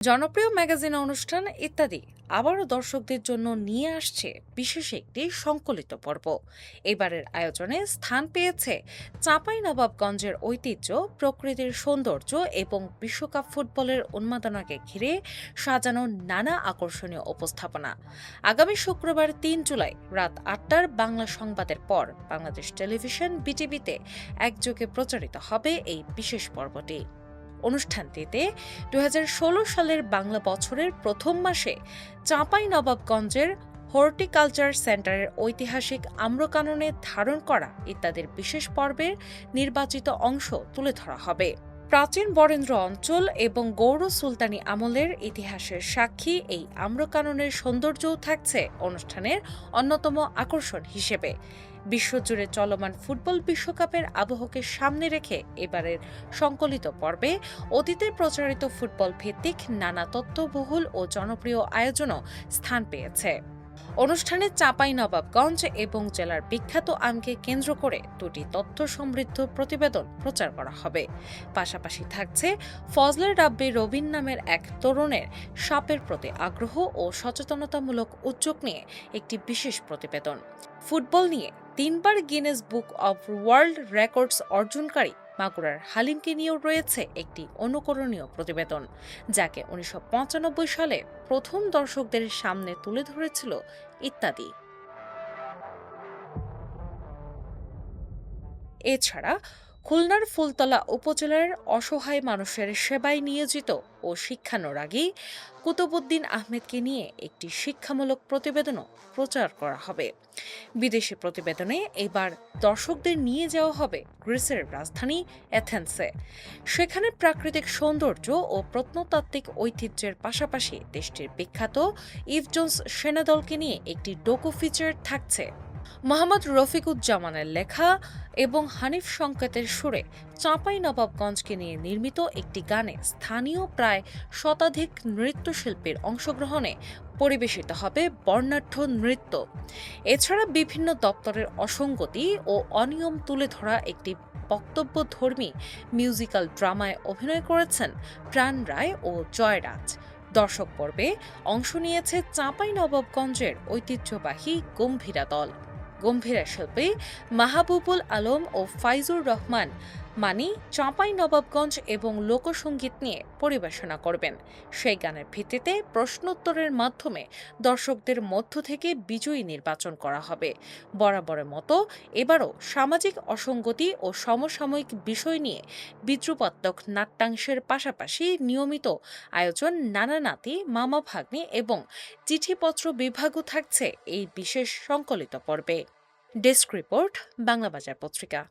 জনপ্রিয় ম্যাগাজিন অনুষ্ঠান ইত্যাদি আবারও দর্শকদের জন্য নিয়ে আসছে বিশেষ একটি সংকলিত পর্ব। এবারের আয়োজনে স্থান পেয়েছে চাঁপাইনবাবগঞ্জের ঐতিহ্য, প্রকৃতির সৌন্দর্য এবং বিশ্বকাপ ফুটবলের উন্মাদনাকে ঘিরে সাজানো নানা আকর্ষণীয় উপস্থাপনা। আগামী শুক্রবার ৩ জুলাই রাত ৮টার বাংলা সংবাদের পর বাংলাদেশ টেলিভিশন বিটিভিতে একযোগে প্রচারিত হবে এই বিশেষ পর্বটি। অনুষ্ঠানটিতে ২০১৬ সালের বাংলা বছরের প্রথম মাসে চাঁপাইনবাবগঞ্জের হর্টিকালচার সেন্টারের ঐতিহাসিক আম্রকাননে ধারণ করা ইত্যাদির বিশেষ পর্বের নির্বাচিত অংশ তুলে ধরা হবে। প্রাচীন বরেন্দ্র অঞ্চল এবং গৌড় সুলতানি আমলের ইতিহাসের সাক্ষী এই আম্রকাননের সৌন্দর্যও থাকছে অনুষ্ঠানের অন্যতম আকর্ষণ হিসেবে। বিশ্বজুড়ে চলমান ফুটবল বিশ্বকাপের আবহকে সামনে রেখে এবারের সংকলিত পর্বে অতীতে প্রচারিত ফুটবল ভিত্তিক নানা তথ্যবহুল ও জনপ্রিয় আয়োজনও স্থান পেয়েছে। অনুষ্ঠানে চাঁপাইনবাবগঞ্জ এবং জেলার বিখ্যাত আমকে কেন্দ্র করে দুটি তথ্য সমৃদ্ধ প্রতিবেদন প্রচার করা হবে। পাশাপাশি থাকছে ফজলে রাব্বি রবিন নামের এক তরুণের সাপের প্রতি আগ্রহ ও সচেতনতামূলক উদ্যোগ নিয়ে একটি বিশেষ প্রতিবেদন। ফুটবল নিয়ে ৩বার Guinness book of world records অর্জনকারী মাগুরার হালিমকে নিয়েও রয়েছে একটি অনুকরণীয় প্রতিবেদন, যাকে ১৯৯৫ সালে প্রথম দর্শকদের সামনে তুলে ধরেছিল ইত্যাদি। এছাড়া খুলনার ফুলতলা উপজেলার অসহায় মানুষের সেবায় নিয়োজিত ও শিক্ষানুরাগী কুতুবুদ্দিন আহমেদকে নিয়ে একটি শিক্ষামূলক প্রতিবেদনও প্রচার করা হবে। বিদেশি প্রতিবেদনে এবার দর্শকদের নিয়ে যাওয়া হবে গ্রিসের রাজধানী অ্যাথেন্সে। সেখানে প্রাকৃতিক সৌন্দর্য ও প্রত্নতাত্ত্বিক ঐতিহ্যের পাশাপাশি দেশটির বিখ্যাত ইভজোন্স সেনাদলকে নিয়ে একটি ডোকু ফিচার থাকছে। মোহাম্মদ রফিকুজ্জামানের লেখা এবং হানিফ সংকেতের সুরে চাঁপাইনবাবগঞ্জকে নিয়ে নির্মিত একটি গানে স্থানীয় প্রায় শতাধিক নৃত্যশিল্পীর অংশগ্রহণে পরিবেশিত হবে বর্ণাঢ্য নৃত্য। এছাড়া বিভিন্ন দপ্তরের অসঙ্গতি ও অনিয়ম তুলে ধরা একটি বক্তব্যধর্মী মিউজিক্যাল ড্রামায় অভিনয় করেছেন প্রাণ রায় ও জয়রাজ। দর্শক পর্বে অংশ নিয়েছে চাঁপাইনবাবগঞ্জের ঐতিহ্যবাহী গম্ভীরা দল। গম্ভীরা শিল্পী মাহবুবুল আলম ও ফাইজুর রহমান মানি চাঁপাইনবাবগঞ্জ এবং লোকসঙ্গীত নিয়ে পরিবেশনা করবেন। সেই গানের ভিত্তিতে প্রশ্নোত্তরের মাধ্যমে দর্শকদের মধ্য থেকে বিজয়ী নির্বাচন করা হবে। বরাবরের মতো এবারও সামাজিক অসঙ্গতি ও সমসাময়িক বিষয় নিয়ে বিদ্রুপাত্মক নাট্যাংশের পাশাপাশি নিয়মিত আয়োজন নানা নাতি, মামা ভাগ্নে এবং চিঠিপত্র বিভাগও থাকছে এই বিশেষ সংকলিত পর্বে। ডেস্ক রিপোর্ট, বাংলাবাজার পত্রিকা।